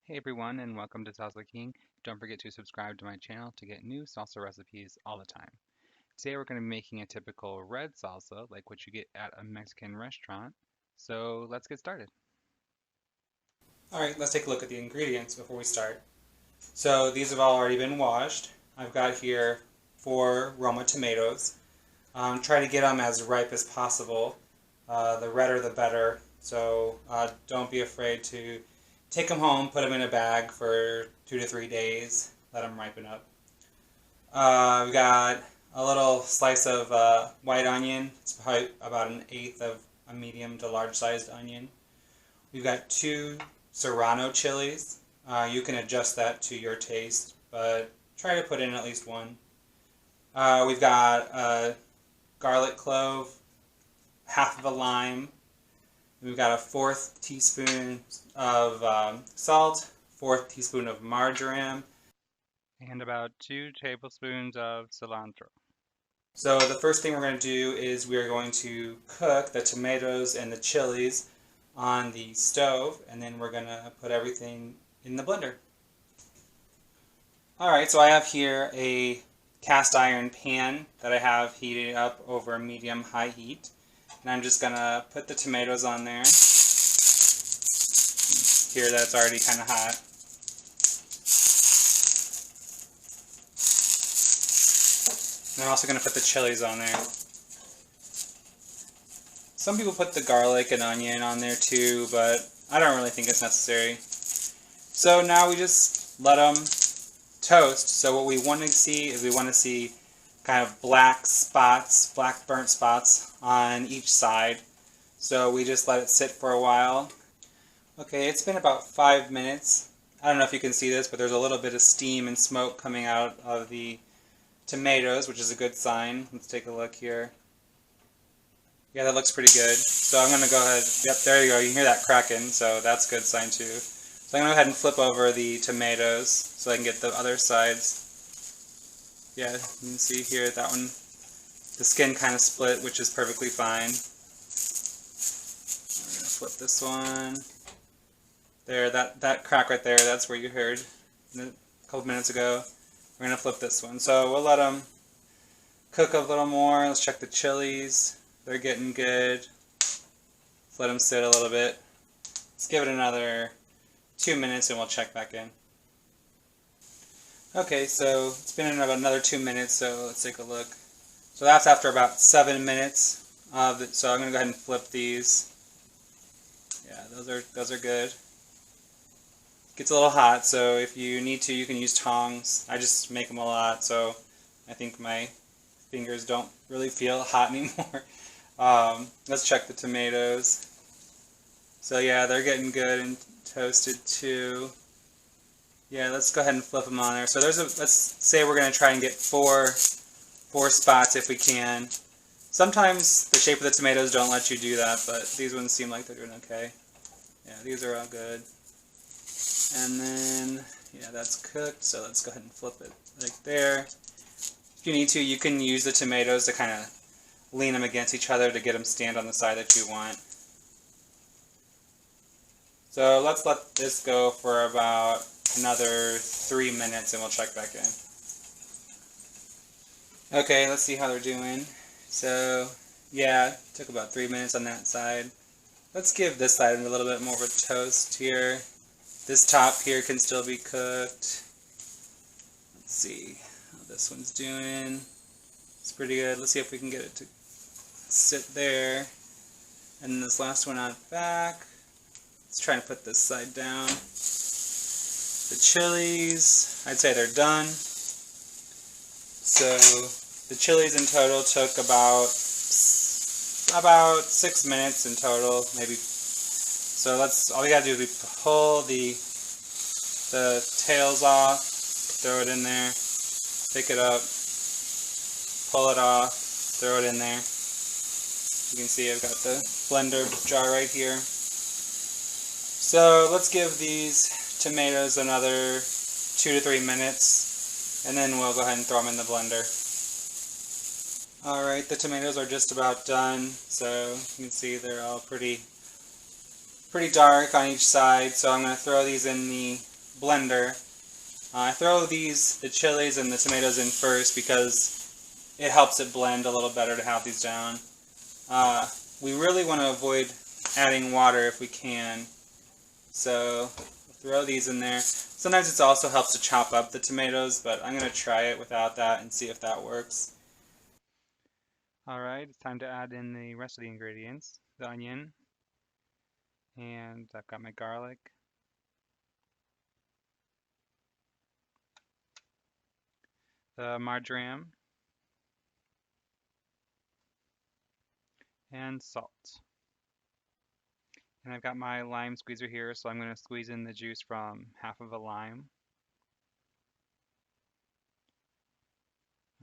Hey everyone, and welcome to Salsa King. Don't forget to subscribe to my channel to get new salsa recipes all the time. Today we're going to be making a typical red salsa, like what you get at a Mexican restaurant. So let's get started. Alright, let's take a look at the ingredients before we start. So these have all already been washed. I've got here 4 Roma tomatoes. Try to get them as ripe as possible. The redder the better. So don't be afraid to take them home, put them in a bag for 2 to 3 days, let them ripen up. We've got a little slice of white onion. It's probably about an eighth of a medium to large sized onion. We've got 2 Serrano chilies. You can adjust that to your taste, but try to put in at least one. We've got a garlic clove, half of a lime. We've got a 4th teaspoon of salt, 4th teaspoon of marjoram. And about 2 tablespoons of cilantro. So the first thing we're going to do is we are going to cook the tomatoes and the chilies on the stove, and then we're going to put everything in the blender. Alright, so I have here a cast iron pan that I have heated up over medium-high heat. And I'm just going to put the tomatoes on there. Here that's already kind of hot. And I'm also going to put the chilies on there. Some people put the garlic and onion on there too, but I don't really think it's necessary. So now we just let them toast. So what we want to see is we want to see kind of black spots, black burnt spots on each side. So we just let it sit for a while. Okay, it's been about 5 minutes. I don't know if you can see this, but there's a little bit of steam and smoke coming out of the tomatoes, which is a good sign. Let's take a look here. Yeah, that looks pretty good. So I'm going to go ahead, yep, there you go, you can hear that cracking, so that's a good sign too. So I'm going to go ahead and flip over the tomatoes so I can get the other sides. Yeah, you can see here that one, the skin kind of split, which is perfectly fine. We're going to flip this one. There, that crack right there, that's where you heard a couple minutes ago. We're going to flip this one. So we'll let them cook a little more. Let's check the chilies. They're getting good. Let's let them sit a little bit. Let's give it another 2 minutes and we'll check back in. Okay, so it's been about another 2 minutes, so let's take a look. So that's after about 7 minutes. So I'm going to go ahead and flip these. Yeah, those are good. Gets a little hot, so if you need to, you can use tongs. I just make them a lot, so I think my fingers don't really feel hot anymore. Let's check the tomatoes. So yeah, they're getting good and toasted too. Yeah, let's go ahead and flip them on there. So let's say we're going to try and get four spots if we can. Sometimes the shape of the tomatoes don't let you do that, but these ones seem like they're doing okay. Yeah, these are all good. And then, yeah, that's cooked, so let's go ahead and flip it like there. If you need to, you can use the tomatoes to kind of lean them against each other to get them stand on the side that you want. So let's let this go for about another 3 minutes and we'll check back in. Okay, let's see how they're doing. So, yeah, it took about 3 minutes on that side. Let's give this side a little bit more of a toast here. This top here can still be cooked. Let's see how this one's doing. It's pretty good. Let's see if we can get it to sit there. And this last one on back. Let's try and put this side down. The chilies, I'd say they're done. So the chilies in total took about 6 minutes in total, maybe. So all we gotta do is we pull the tails off, throw it in there, pick it up, pull it off, throw it in there. You can see I've got the blender jar right here. So let's give these tomatoes another 2 to 3 minutes, and then we'll go ahead and throw them in the blender. Alright, the tomatoes are just about done, so you can see they're all pretty dark on each side, so I'm going to throw these in the blender. I throw the chilies and the tomatoes in first because it helps it blend a little better to have these down. Uh, we really want to avoid adding water if we can. So throw these in there. Sometimes it also helps to chop up the tomatoes, but I'm going to try it without that and see if that works. All right, it's time to add in the rest of the ingredients. The onion, and I've got my garlic, the marjoram, and salt. And I've got my lime squeezer here, so I'm going to squeeze in the juice from half of a lime.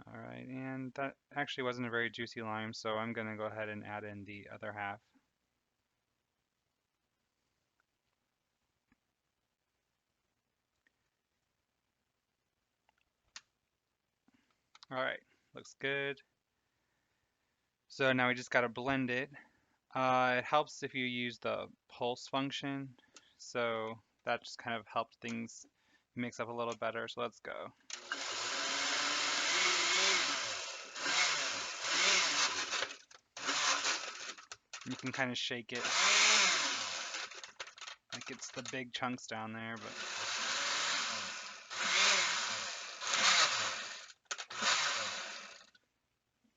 All right, and that actually wasn't a very juicy lime, so I'm going to go ahead and add in the other half. All right, looks good. So now we just got to blend it. It helps if you use the pulse function, so that just kind of helps things mix up a little better. So let's go. You can kind of shake it like it's the big chunks down there, but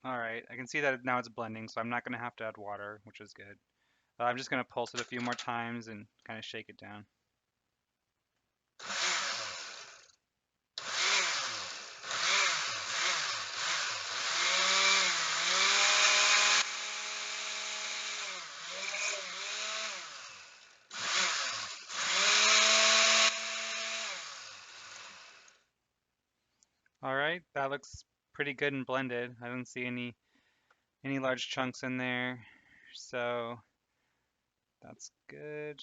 all right, I can see that now it's blending, so I'm not going to have to add water, which is good. I'm just going to pulse it a few more times and kind of shake it down. All right, that looks pretty good and blended. I don't see any large chunks in there, so that's good.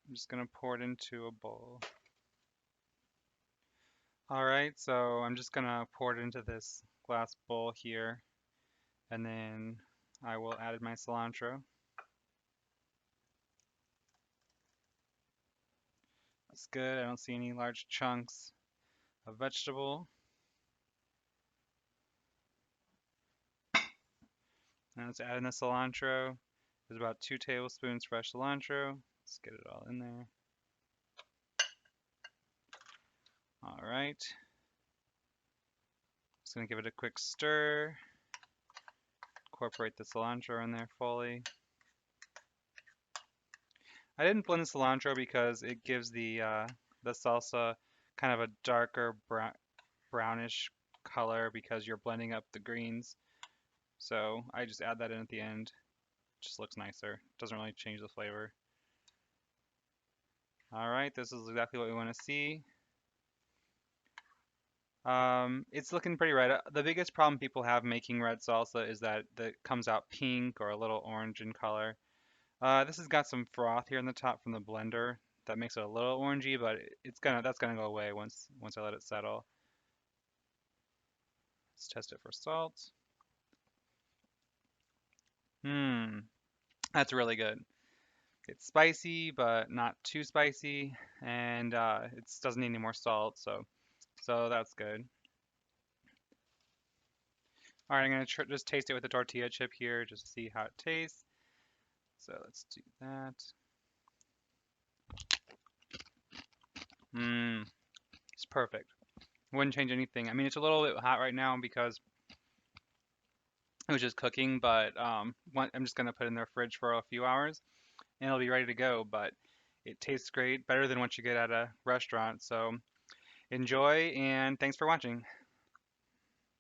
I'm just going to pour it into a bowl. All right, so I'm just gonna pour it into this glass bowl here, and then I will add my cilantro. That's good. I don't see any large chunks of vegetable. Now let's add in the cilantro. There's about 2 tablespoons fresh cilantro. Let's get it all in there. All right. Just gonna give it a quick stir. Incorporate the cilantro in there fully. I didn't blend the cilantro because it gives the salsa kind of a darker brownish color because you're blending up the greens. So I just add that in at the end. Just looks nicer. Doesn't really change the flavor. All right, this is exactly what we want to see. It's looking pretty red. The biggest problem people have making red salsa is that it comes out pink or a little orange in color. This has got some froth here in the top from the blender that makes it a little orangey, but that's gonna go away once I let it settle. Let's test it for salt. Hmm, that's really good. It's spicy, but not too spicy, and it doesn't need any more salt, so that's good. All right, I'm gonna just taste it with the tortilla chip here, just to see how it tastes. So let's do that. Mmm, it's perfect. Wouldn't change anything. I mean, it's a little bit hot right now because it was just cooking, but I'm just gonna put it in the fridge for a few hours, and it'll be ready to go. But it tastes great, better than what you get at a restaurant. So enjoy, and thanks for watching.